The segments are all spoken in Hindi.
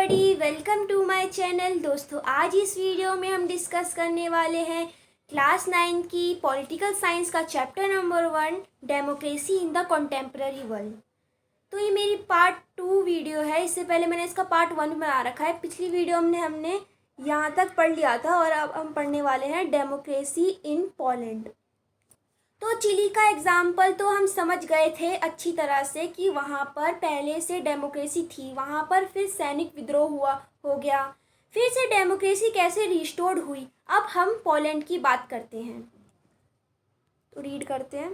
Everybody, welcome to my channel. दोस्तों, आज इस वीडियो में हम डिस्कस करने वाले हैं क्लास 9 की पॉलिटिकल साइंस का chapter number 1, democracy in the contemporary world. तो ये मेरी पार्ट 2 वीडियो है। इससे पहले मैंने इसका पार्ट 1 बना रखा है। पिछली वीडियो में हमने यहाँ तक पढ़ लिया था और अब हम पढ़ने वाले हैं डेमोक्रेसी इन पोलैंड। तो चिली का एग्जाम्पल तो हम समझ गए थे अच्छी तरह से कि वहाँ पर पहले से डेमोक्रेसी थी, वहाँ पर फिर सैनिक विद्रोह हो गया, फिर से डेमोक्रेसी कैसे रिस्टोर्ड हुई। अब हम पोलैंड की बात करते हैं, तो रीड करते हैं।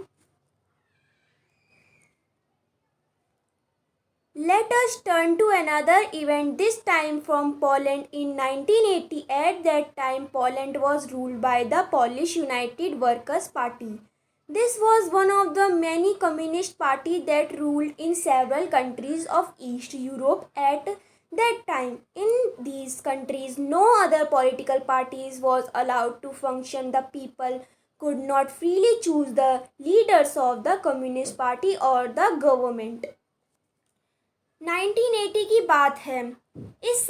Let us turn to another event, this time from Poland in 1980. At that time, Poland was ruled by the Polish United Workers' Party. This was one of the many communist parties that ruled in several countries of East Europe at that time. In these countries, no other political parties was allowed to function. The people could not freely choose the leaders of the Communist Party or the government. 1980 की बात है। इस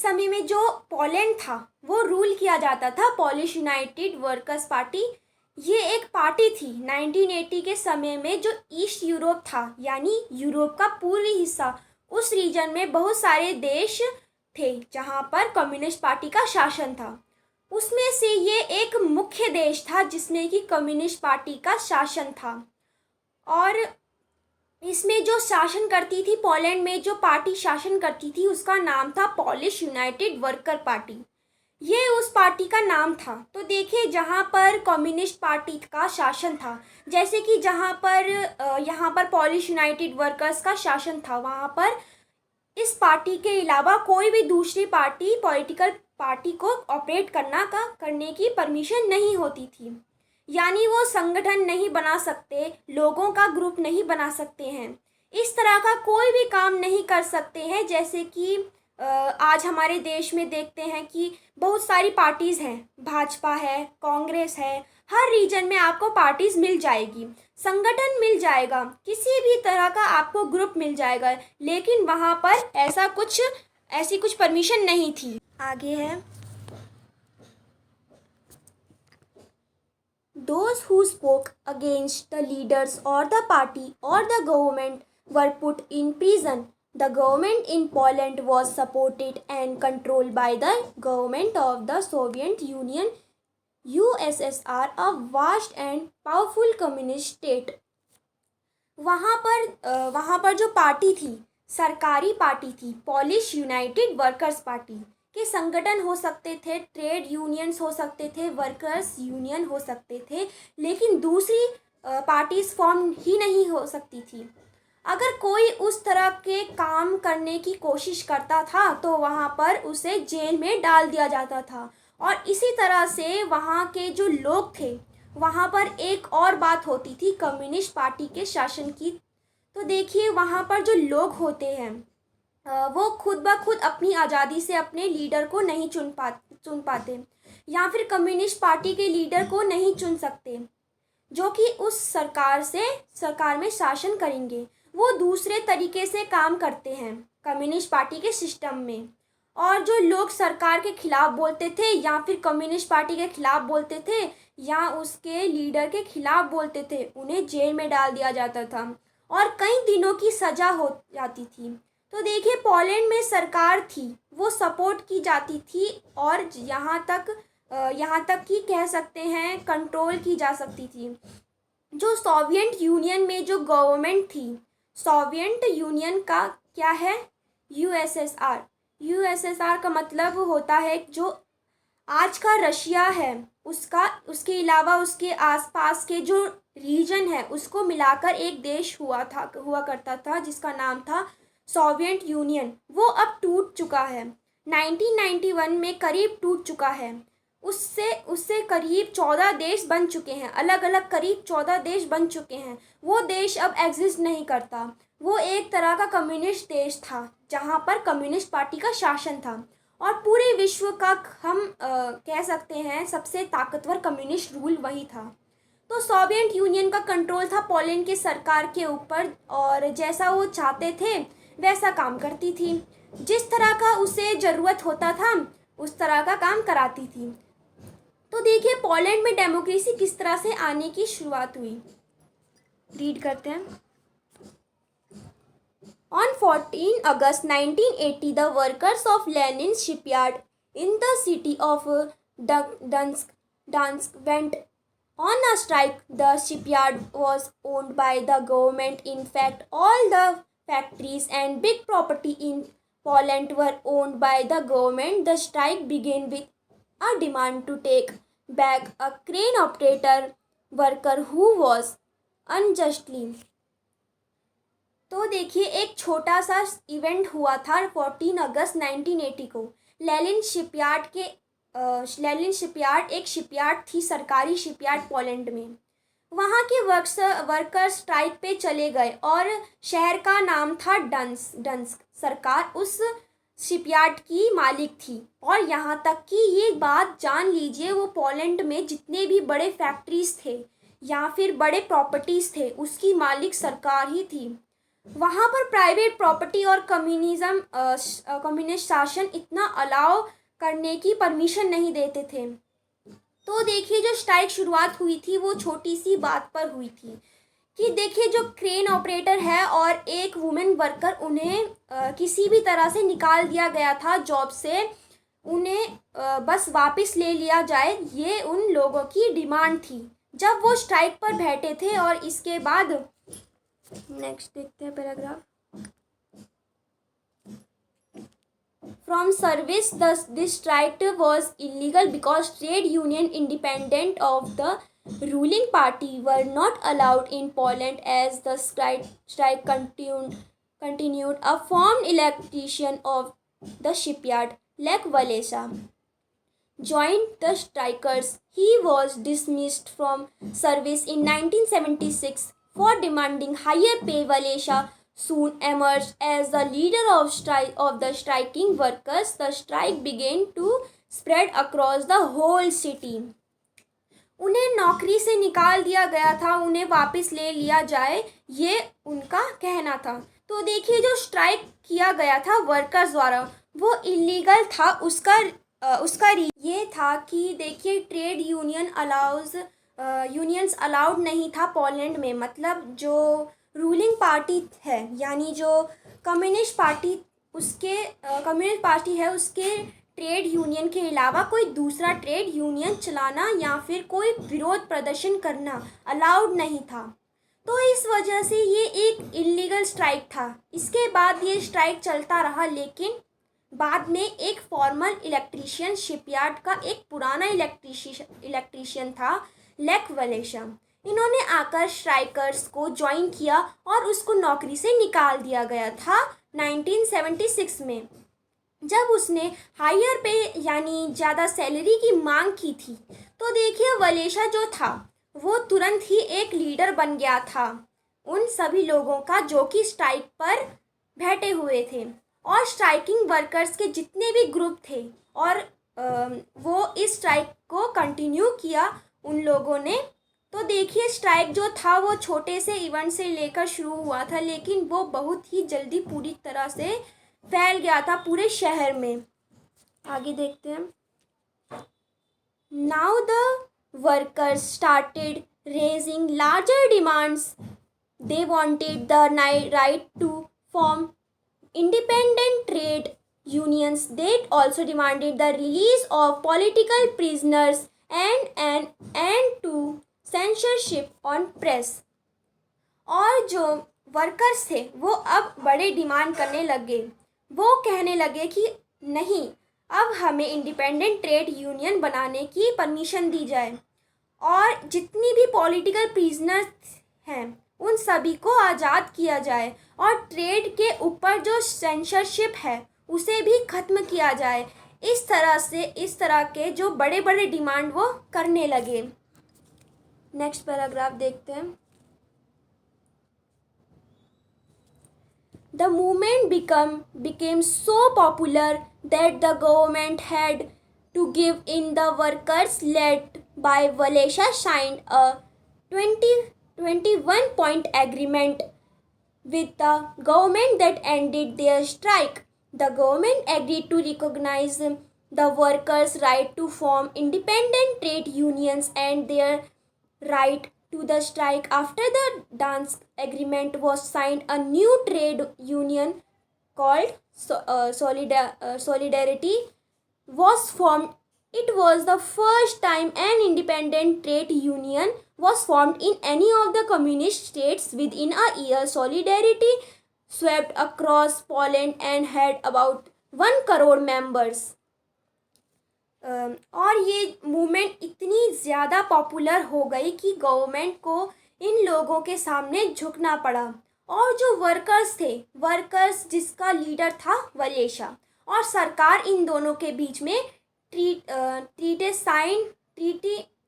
समय में जो पोलैंड था वो रूल किया जाता था पॉलिश यूनाइटेड वर्कर्स पार्टी। ये एक पार्टी थी 1980 के समय में। जो ईस्ट यूरोप था यानी यूरोप का पूर्वी हिस्सा, उस रीजन में बहुत सारे देश थे जहाँ पर कम्युनिस्ट पार्टी का शासन था। उसमें से ये एक मुख्य देश था जिसमें कि कम्युनिस्ट पार्टी का शासन था। और इसमें जो शासन करती थी, पोलैंड में जो पार्टी शासन करती थी, उसका नाम था पॉलिश यूनाइटेड वर्कर पार्टी। ये उस पार्टी का नाम था। तो देखिए, जहाँ पर कम्युनिस्ट पार्टी का शासन था, जैसे कि जहाँ पर यहाँ पर पॉलिश यूनाइटेड वर्कर्स का शासन था, वहाँ पर इस पार्टी के अलावा कोई भी दूसरी पार्टी, पॉलिटिकल पार्टी को ऑपरेट करने की परमिशन नहीं होती थी। यानी वो संगठन नहीं बना सकते, लोगों का ग्रुप नहीं बना सकते हैं, इस तरह का कोई भी काम नहीं कर सकते हैं। जैसे कि आज हमारे देश में देखते हैं कि बहुत सारी पार्टीज़ हैं, भाजपा है, कांग्रेस है, हर रीजन में आपको पार्टीज़ मिल जाएगी, संगठन मिल जाएगा, किसी भी तरह का आपको ग्रुप मिल जाएगा, लेकिन वहाँ पर ऐसी कुछ परमिशन नहीं थी। आगे है, those who spoke against the leaders or the party or the government were put in prison. The government in Poland was supported and controlled by the government of the Soviet Union, USSR, a vast and powerful communist state. वहाँ पर जो पार्टी थी, सरकारी पार्टी थी, पॉलिश यूनाइटेड वर्कर्स पार्टी के संगठन हो सकते थे, ट्रेड यूनियंस हो सकते थे, वर्कर्स यूनियन हो सकते थे, लेकिन दूसरी पार्टीज फॉर्म ही नहीं हो सकती थी। अगर कोई उस तरह के काम करने की कोशिश करता था तो वहाँ पर उसे जेल में डाल दिया जाता था। और इसी तरह से वहाँ के जो लोग थे, वहाँ पर एक और बात होती थी कम्युनिस्ट पार्टी के शासन की। तो देखिए, वहाँ पर जो लोग होते हैं वो खुद ब खुद अपनी आज़ादी से अपने लीडर को नहीं चुन पाते, या फिर कम्युनिस्ट पार्टी के लीडर को नहीं चुन सकते जो कि उस सरकार में शासन करेंगे। वो दूसरे तरीके से काम करते हैं कम्युनिस्ट पार्टी के सिस्टम में। और जो लोग सरकार के खिलाफ बोलते थे या फिर कम्युनिस्ट पार्टी के खिलाफ बोलते थे या उसके लीडर के खिलाफ बोलते थे, उन्हें जेल में डाल दिया जाता था और कई दिनों की सज़ा हो जाती थी। तो देखिए, पोलैंड में सरकार थी, वो सपोर्ट की जाती थी और यहाँ तक कि कह सकते हैं कंट्रोल की जा सकती थी। जो सोवियत यूनियन में जो गवर्नमेंट थी, सोवियत यूनियन का क्या है, यूएसएसआर का मतलब होता है जो आज का रशिया है, उसके अलावा उसके आसपास के जो रीजन है उसको मिलाकर एक देश हुआ करता था जिसका नाम था सोवियत यूनियन। वो अब टूट चुका है, 1991 में करीब टूट चुका है। उससे करीब 14 देश बन चुके हैं, अलग अलग करीब 14 देश बन चुके हैं। वो देश अब एग्जिस्ट नहीं करता। वो एक तरह का कम्युनिस्ट देश था जहाँ पर कम्युनिस्ट पार्टी का शासन था और पूरे विश्व का हम कह सकते हैं सबसे ताकतवर कम्युनिस्ट रूल वही था। तो सोवियत यूनियन का कंट्रोल था पोलैंड की सरकार के ऊपर और जैसा वो चाहते थे वैसा काम करती थी। जिस तरह का उसे ज़रूरत होता था उस तरह का काम कराती थी। तो देखिए पोलैंड में डेमोक्रेसी किस तरह से आने की शुरुआत हुई, रीड करते हैं। On 14 August 1980, the workers of Lenin's shipyard in the city of Dansk went on a strike. The shipyard was owned by the government. In fact, all the factories and big property in Poland were owned by the government. The strike began with a demand to take back a crane operator worker who was unjustly। तो देखिए एक छोटा सा इवेंट हुआ था 14 अगस्त 1980 को। लेनिन शिपयार्ड एक शिपयार्ड थी, सरकारी शिपयार्ड पोलैंड में। वहाँ के वर्कर्स स्ट्राइक पे चले गए और शहर का नाम था डंस्क। सरकार उस शिपयार्ड की मालिक थी और यहाँ तक कि ये बात जान लीजिए वो पोलैंड में जितने भी बड़े फैक्ट्रीज थे या फिर बड़े प्रॉपर्टीज़ थे उसकी मालिक सरकार ही थी। वहाँ पर प्राइवेट प्रॉपर्टी और कम्युनिस्ट शासन इतना अलाउ करने की परमिशन नहीं देते थे। तो देखिए जो स्ट्राइक शुरुआत हुई थी वो छोटी सी बात पर हुई थी कि देखिए जो क्रेन ऑपरेटर है और एक वुमेन वर्कर उन्हें किसी भी तरह से निकाल दिया गया था जॉब से, उन्हें बस वापस ले लिया जाए, ये उन लोगों की डिमांड थी जब वो स्ट्राइक पर बैठे थे। और इसके बाद नेक्स्ट देखते हैं paragraph. From service, this strike was illegal because trade union independent of the ruling party were not allowed in Poland as the strike continued. A former electrician of the shipyard, Lech Walesa, joined the strikers. He was dismissed from service in 1976 for demanding higher pay. Walesa soon emerged as the leader of the striking workers. The strike began to spread across the whole city. उन्हें नौकरी से निकाल दिया गया था, उन्हें वापस ले लिया जाए, ये उनका कहना था। तो देखिए जो स्ट्राइक किया गया था वर्कर्स द्वारा वो इलीगल था। उसका ये था कि देखिए ट्रेड यूनियंस अलाउड नहीं था पोलैंड में। मतलब जो रूलिंग पार्टी है यानी जो कम्युनिस्ट पार्टी है उसके ट्रेड यूनियन के अलावा कोई दूसरा ट्रेड यूनियन चलाना या फिर कोई विरोध प्रदर्शन करना अलाउड नहीं था। तो इस वजह से ये एक इलीगल स्ट्राइक था। इसके बाद ये स्ट्राइक चलता रहा, लेकिन बाद में एक फॉर्मल इलेक्ट्रीशियन, शिपयार्ड का एक पुराना इलेक्ट्रीशियन था, लेक वलेशा, इन्होंने आकर स्ट्राइकर्स को ज्वाइन किया और उसको नौकरी से निकाल दिया गया था 1976 में, जब उसने हायर पे यानी ज़्यादा सैलरी की मांग की थी। तो देखिए वलेशा जो था वो तुरंत ही एक लीडर बन गया था उन सभी लोगों का जो कि स्ट्राइक पर बैठे हुए थे। और स्ट्राइकिंग वर्कर्स के जितने भी ग्रुप थे और वो इस स्ट्राइक को कंटिन्यू किया उन लोगों ने। तो देखिए स्ट्राइक जो था वो छोटे से इवेंट से लेकर शुरू हुआ था, लेकिन वो बहुत ही जल्दी पूरी तरह से फैल गया था पूरे शहर में। आगे देखते हैं। Now the workers started raising larger demands. They wanted the right to form independent trade unions. They also demanded the release of political prisoners and an end to censorship on press. और जो वर्कर्स थे वो अब बड़े डिमांड करने लगे। वो कहने लगे कि नहीं, अब हमें इंडिपेंडेंट ट्रेड यूनियन बनाने की परमिशन दी जाए और जितनी भी पॉलिटिकल प्रिजनर्स हैं उन सभी को आज़ाद किया जाए और ट्रेड के ऊपर जो सेंसरशिप है उसे भी ख़त्म किया जाए। इस तरह के जो बड़े बड़े डिमांड वो करने लगे। नेक्स्ट पैराग्राफ देखते हैं। The movement became so popular that the government had to give in. The workers led by Walesa signed a 21-point agreement with the government that ended their strike. The government agreed to recognize the workers' right to form independent trade unions and their right to the strike. After the dance agreement was signed, a new trade union called Solidarity was formed. It was the first time an independent trade union was formed in any of the communist states within a year. Solidarity swept across Poland and had about 1 crore members. और ये मूवमेंट इतनी ज़्यादा पॉपुलर हो गई कि गवर्नमेंट को इन लोगों के सामने झुकना पड़ा। और जो वर्कर्स जिसका लीडर था वलेशा, और सरकार, इन दोनों के बीच में ट्रीटी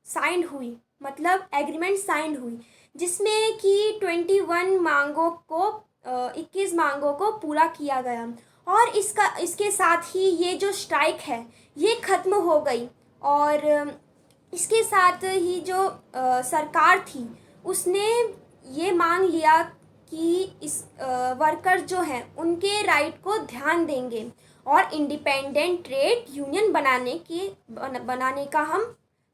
साइंड हुई, मतलब एग्रीमेंट साइंड हुई, जिसमें कि 21 मांगों को पूरा किया गया। और इसके साथ ही ये जो स्ट्राइक है ये ख़त्म हो गई। और इसके साथ ही जो सरकार थी उसने ये मांग लिया कि इस वर्कर जो हैं उनके राइट को ध्यान देंगे और इंडिपेंडेंट ट्रेड यूनियन बनाने का हम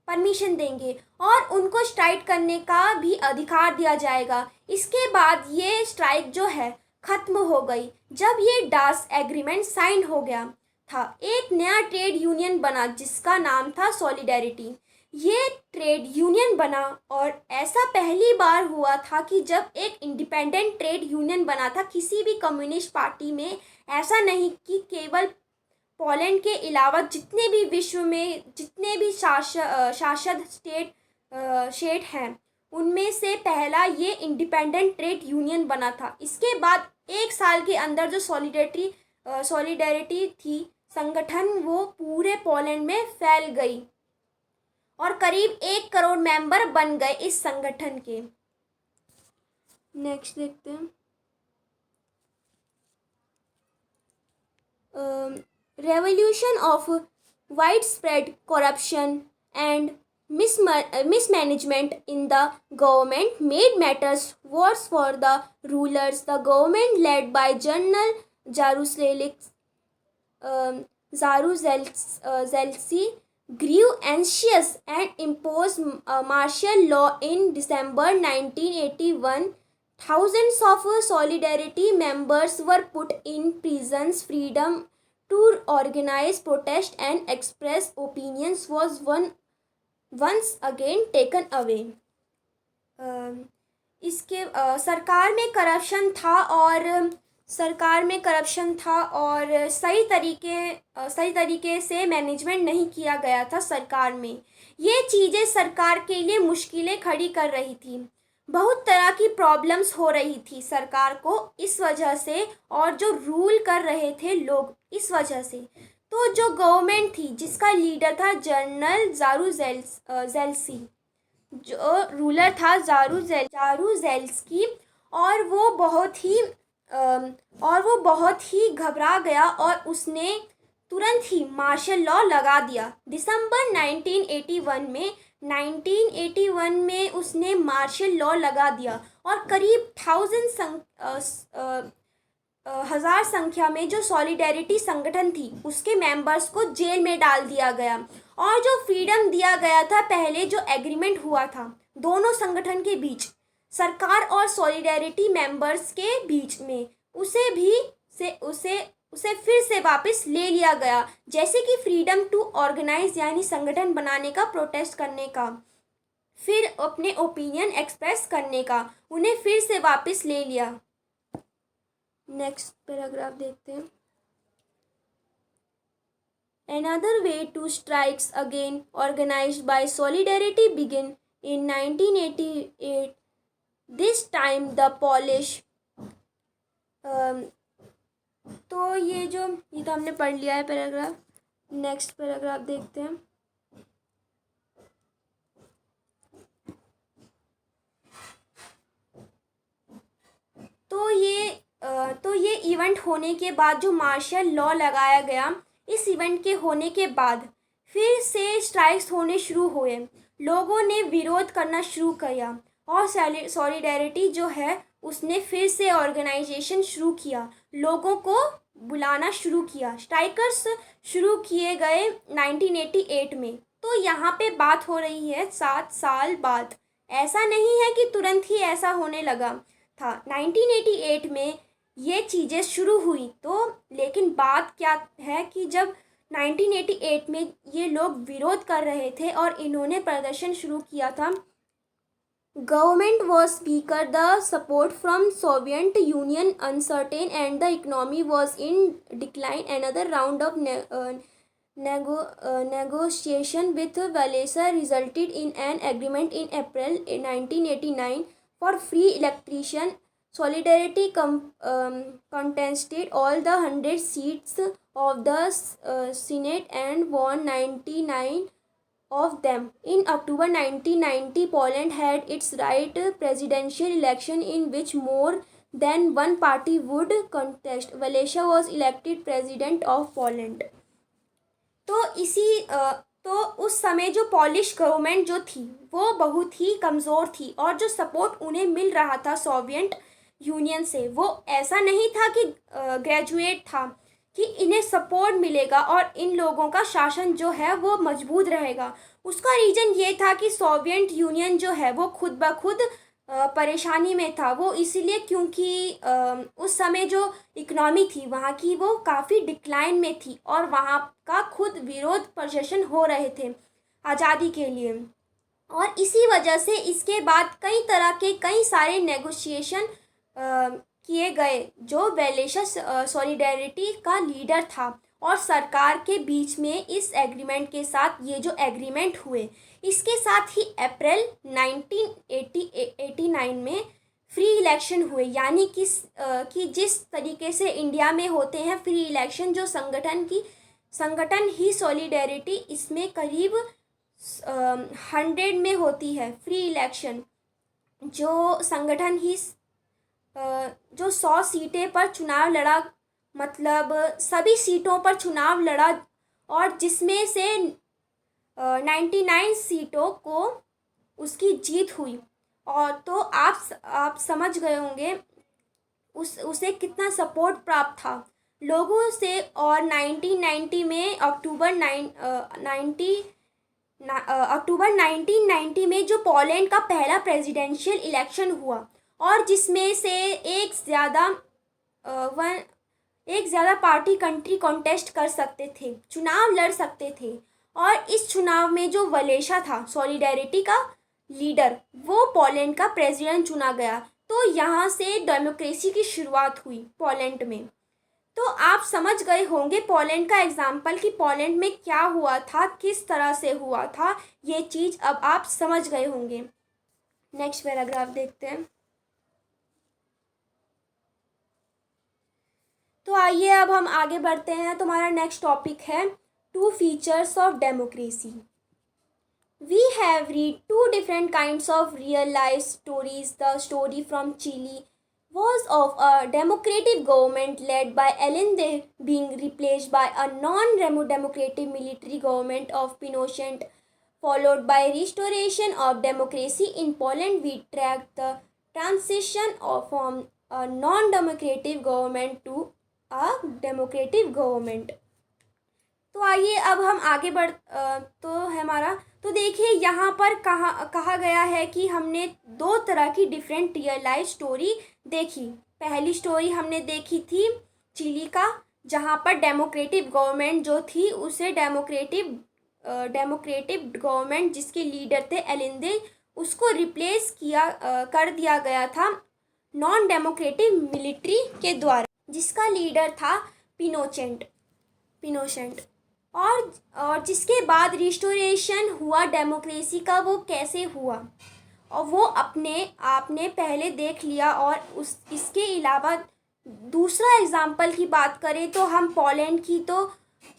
परमिशन देंगे और उनको स्ट्राइक करने का भी अधिकार दिया जाएगा। इसके बाद ये स्ट्राइक जो है ख़त्म हो गई। जब ये डास एग्रीमेंट साइन हो गया था, एक नया ट्रेड यूनियन बना जिसका नाम था सॉलिडेरिटी। ये ट्रेड यूनियन बना और ऐसा पहली बार हुआ था कि जब एक इंडिपेंडेंट ट्रेड यूनियन बना था किसी भी कम्युनिस्ट पार्टी में। ऐसा नहीं कि केवल पोलैंड के अलावा जितने भी विश्व में जितने भी शासक स्टेट हैं उनमें से पहला ये इंडिपेंडेंट ट्रेड यूनियन बना था। इसके बाद 1 साल के अंदर जो सॉलिडेरिटी थी संगठन, वो पूरे पोलैंड में फैल गई और करीब 1 करोड़ मेंबर बन गए इस संगठन के। नेक्स्ट देखते हैं। Revolution of widespread corruption and mismanagement in the government made matters worse for the rulers. The government led by General Jaruzelski grew anxious and imposed martial law in December 1981. Thousands of Solidarity members were put in prisons. Freedom to organize, protest and express opinions was once again taken away. सरकार में करप्शन था और सही तरीके से मैनेजमेंट नहीं किया गया था सरकार में। ये चीज़ें सरकार के लिए मुश्किलें खड़ी कर रही थी। बहुत तरह की प्रॉब्लम्स हो रही थी सरकार को इस वजह से, और जो रूल कर रहे थे लोग इस वजह से। तो जो गवर्नमेंट थी जिसका लीडर था जनरल जारुजेल्सी, जो रूलर था जारुजेल्स्की, और वो बहुत ही घबरा गया और उसने तुरंत ही मार्शल लॉ लगा दिया। दिसंबर 1981 में उसने मार्शल लॉ लगा दिया और करीब हजार संख्या में जो सॉलिडेरिटी संगठन थी उसके मेंबर्स को जेल में डाल दिया गया। और जो फ्रीडम दिया गया था, पहले जो एग्रीमेंट हुआ था दोनों संगठन के बीच, सरकार और सॉलिडेरिटी मेंबर्स के बीच में, उसे फिर से वापस ले लिया गया। जैसे कि फ्रीडम टू ऑर्गेनाइज यानी संगठन बनाने का, प्रोटेस्ट करने का, फिर अपने ओपिनियन एक्सप्रेस करने का, उन्हें फिर से वापस ले लिया। नेक्स्ट पैराग्राफ देखते हैं। Another way to strikes again organized by Solidarity began in 1988. This time the Polish तो ये तो हमने पढ़ लिया है पैराग्राफ। नेक्स्ट पैराग्राफ देखते हैं। तो ये इवेंट होने के बाद जो मार्शल लॉ लगाया गया, इस इवेंट के होने के बाद फिर से स्ट्राइक्स होने शुरू हुए। लोगों ने विरोध करना शुरू किया और सॉलिडेरिटी जो है उसने फिर से ऑर्गेनाइजेशन शुरू किया, लोगों को बुलाना शुरू किया, स्ट्राइकर्स शुरू किए गए 1988 में। तो यहाँ पे बात हो रही है 7 साल बाद, ऐसा नहीं है कि तुरंत ही ऐसा होने लगा था। 1988 में ये चीज़ें शुरू हुई, तो लेकिन बात क्या है कि जब 1988 में ये लोग विरोध कर रहे थे और इन्होंने प्रदर्शन शुरू किया था, government was weaker, the support from Soviet Union uncertain, and the economy was in decline. Another round of negotiation with Vallesa resulted in an agreement in April 1989 for free electrician. Solidarity contested all the 100 seats of the Senate and won 99 of them. In October 1990, Poland had its right presidential election in which more than one party would contest. Walesa was elected president of Poland. तो उस समय जो पॉलिश गवर्नमेंट जो थी वो बहुत ही कमज़ोर थी, और जो सपोर्ट उन्हें मिल रहा था सोवियत यूनियन से वो ऐसा नहीं था कि ग्रेजुएट था कि इन्हें सपोर्ट मिलेगा और इन लोगों का शासन जो है वो मजबूत रहेगा। उसका रीज़न ये था कि सोवियत यूनियन जो है वो खुद ब खुद परेशानी में था। वो इसीलिए क्योंकि उस समय जो इकनॉमी थी वहाँ की वो काफ़ी डिक्लाइन में थी और वहाँ का खुद विरोध प्रदर्शन हो रहे थे आज़ादी के लिए, और इसी वजह से इसके बाद कई सारे नेगोशिएशन किए गए। जो वेलेशा सॉलिडेरिटी का लीडर था और सरकार के बीच में इस एग्रीमेंट के साथ ये जो एग्रीमेंट हुए, इसके साथ ही अप्रैल 1989 में फ्री इलेक्शन हुए। यानी कि जिस तरीके से इंडिया में होते हैं फ्री इलेक्शन, जो संगठन ही सॉलिडेरिटी इसमें करीब 100 में होती है फ्री इलेक्शन। जो संगठन ही जो 100 सीटें पर चुनाव लड़ा, मतलब सभी सीटों पर चुनाव लड़ा, और जिसमें से 99 सीटों को उसकी जीत हुई। और तो आप समझ गए होंगे उसे कितना सपोर्ट प्राप्त था लोगों से। और 1990 में अक्टूबर 1990 में जो पोलैंड का पहला प्रेसिडेंशियल इलेक्शन हुआ, और जिसमें से एक ज़्यादा पार्टी कंट्री कॉन्टेस्ट कर सकते थे, चुनाव लड़ सकते थे। और इस चुनाव में जो वलेशा था सॉलिडेरिटी का लीडर, वो पोलैंड का प्रेसिडेंट चुना गया। तो यहाँ से डेमोक्रेसी की शुरुआत हुई पोलैंड में। तो आप समझ गए होंगे पोलैंड का एग्जाम्पल कि पोलैंड में क्या हुआ था, किस तरह से हुआ था, ये चीज़ अब आप समझ गए होंगे। नेक्स्ट पैराग्राफ देखते हैं। तो आइए अब हम आगे बढ़ते हैं। तुम्हारा नेक्स्ट टॉपिक है 2 features of democracy. We have read 2 different kinds of real life stories. The story from Chile was of a democratic government led by Allende being replaced by a non-democratic military government of Pinochet, followed by restoration of democracy in Poland. We tracked the transition from a non-democratic government to a democratic government. तो आइए अब हम आगे तो देखिए यहाँ पर कहा गया है कि हमने 2 तरह की डिफरेंट रियल लाइफ स्टोरी देखी। पहली स्टोरी हमने देखी थी चिली का, जहाँ पर डेमोक्रेटिक गवर्नमेंट जो थी उसे डेमोक्रेटिक गवर्नमेंट जिसके लीडर थे एलिंदे, उसको रिप्लेस कर दिया गया था नॉन डेमोक्रेटिक मिलिट्री के द्वारा, जिसका लीडर था पिनोशेट। और जिसके बाद रिस्टोरेशन हुआ डेमोक्रेसी का, वो कैसे हुआ और वो आपने पहले देख लिया। और इसके अलावा दूसरा एग्जाम्पल की बात करें तो हम पोलैंड की, तो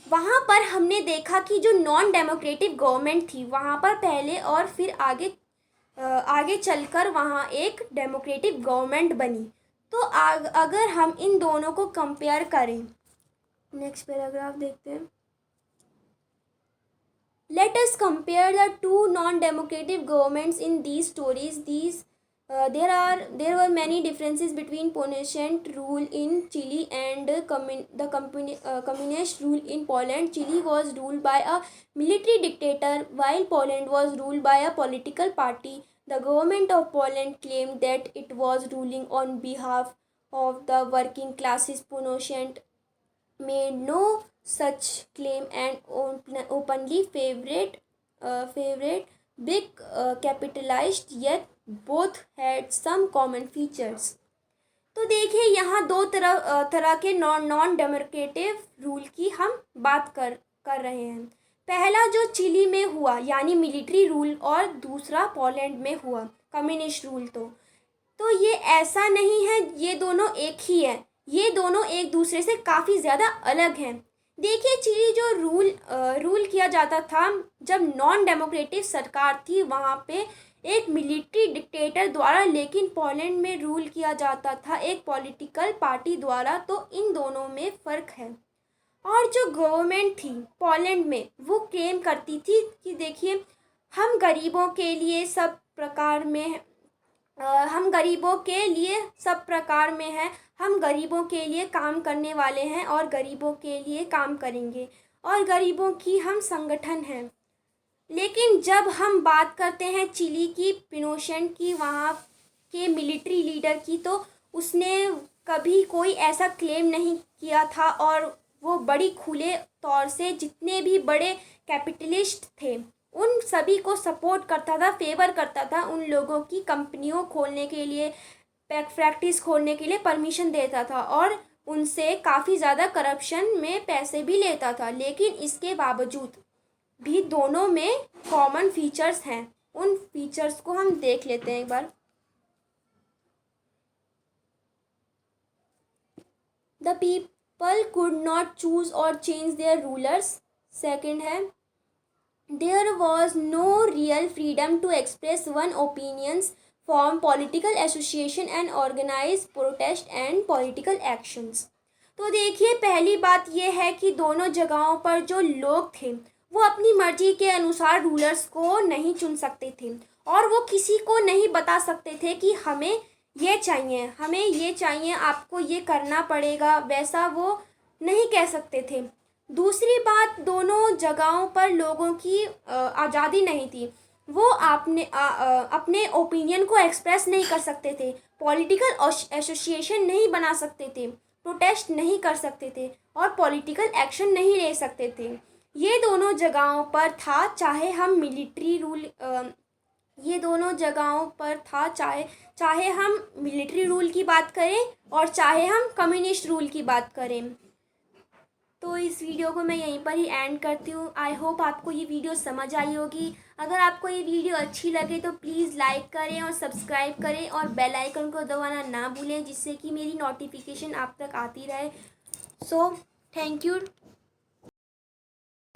वहाँ पर हमने देखा कि जो नॉन डेमोक्रेटिक गवर्नमेंट थी वहाँ पर पहले और फिर आगे चलकर वहाँ एक डेमोक्रेटिक गवर्नमेंट बनी। तो अगर हम इन दोनों को कंपेयर करें, नेक्स्ट पैराग्राफ देखते हैं। Let us compare the 2 non-democratic governments in these stories. there were many differences between Pinochet rule in Chile and communist rule in Poland. Chile was ruled by a military dictator, while Poland was ruled by a political party. The government of Poland claimed that it was ruling on behalf of the working classes. Pinochet made no such claim and openly favored big capitalized, yet both had some common features. तो देखिए यहाँ दो तरह के नॉन डेमोक्रेटिव रूल की हम बात कर रहे हैं। पहला जो चिली में हुआ यानी मिलिट्री रूल, और दूसरा पोलैंड में हुआ कम्युनिस्ट रूल। तो ये ऐसा नहीं है, ये दोनों एक ही है, ये दोनों एक दूसरे से काफ़ी ज़्यादा अलग हैं। देखिए चिली जो रूल किया जाता था, जब नॉन डेमोक्रेटिक सरकार थी वहाँ पे एक मिलिट्री डिक्टेटर द्वारा, लेकिन पोलैंड में रूल किया जाता था एक पॉलिटिकल पार्टी द्वारा। तो इन दोनों में फ़र्क है। और जो गवर्नमेंट थी पोलैंड में, वो क्लेम करती थी कि देखिए हम गरीबों के लिए सब प्रकार में हैं, हम गरीबों के लिए सब प्रकार में हैं, हम गरीबों के लिए काम करने वाले हैं और गरीबों के लिए काम करेंगे, और गरीबों की हम संगठन हैं। लेकिन जब हम बात करते हैं चिली की, पिनोशेट की, वहाँ के मिलिट्री लीडर की, तो उसने कभी कोई ऐसा क्लेम नहीं किया था, और वो बड़ी खुले तौर से जितने भी बड़े कैपिटलिस्ट थे उन सभी को सपोर्ट करता था, फेवर करता था, उन लोगों की कंपनियों खोलने के लिए, फैक्ट्रीज खोलने के लिए परमिशन देता था, और उनसे काफ़ी ज़्यादा करप्शन में पैसे भी लेता था। लेकिन इसके बावजूद भी दोनों में कॉमन फीचर्स हैं। उन फीचर्स को हम देख लेते हैं एक बार। The people could not choose और चेंज देयर रूलर्स। सेकेंड है, there was no real freedom to express one's opinions, form political association and organize protest and political actions। तो देखिए पहली बात यह है कि दोनों जगहों पर जो लोग थे वो अपनी मर्जी के अनुसार रूलर्स को नहीं चुन सकते थे, और वो किसी को नहीं बता सकते थे कि हमें ये चाहिए, हमें ये चाहिए, आपको ये करना पड़ेगा, वैसा वो नहीं कह सकते थे। दूसरी बात, दोनों जगहों पर लोगों की आज़ादी नहीं थी, वो अपने ओपिनियन को एक्सप्रेस नहीं कर सकते थे, पॉलिटिकल एसोसिएशन नहीं बना सकते थे, प्रोटेस्ट नहीं कर सकते थे, और पॉलिटिकल एक्शन नहीं ले सकते थे। ये दोनों जगहों पर था, चाहे हम मिलिट्री रूल ये दोनों जगहों पर था, चाहे हम मिलिट्री रूल की बात करें और चाहे हम कम्युनिस्ट रूल की बात करें। तो इस वीडियो को मैं यहीं पर ही एंड करती हूँ। आई होप आपको ये वीडियो समझ आई होगी। अगर आपको ये वीडियो अच्छी लगे तो प्लीज़ लाइक करें और सब्सक्राइब करें, और बेल आइकन को दबाना ना भूलें, जिससे कि मेरी नोटिफिकेशन आप तक आती रहे। So thank you.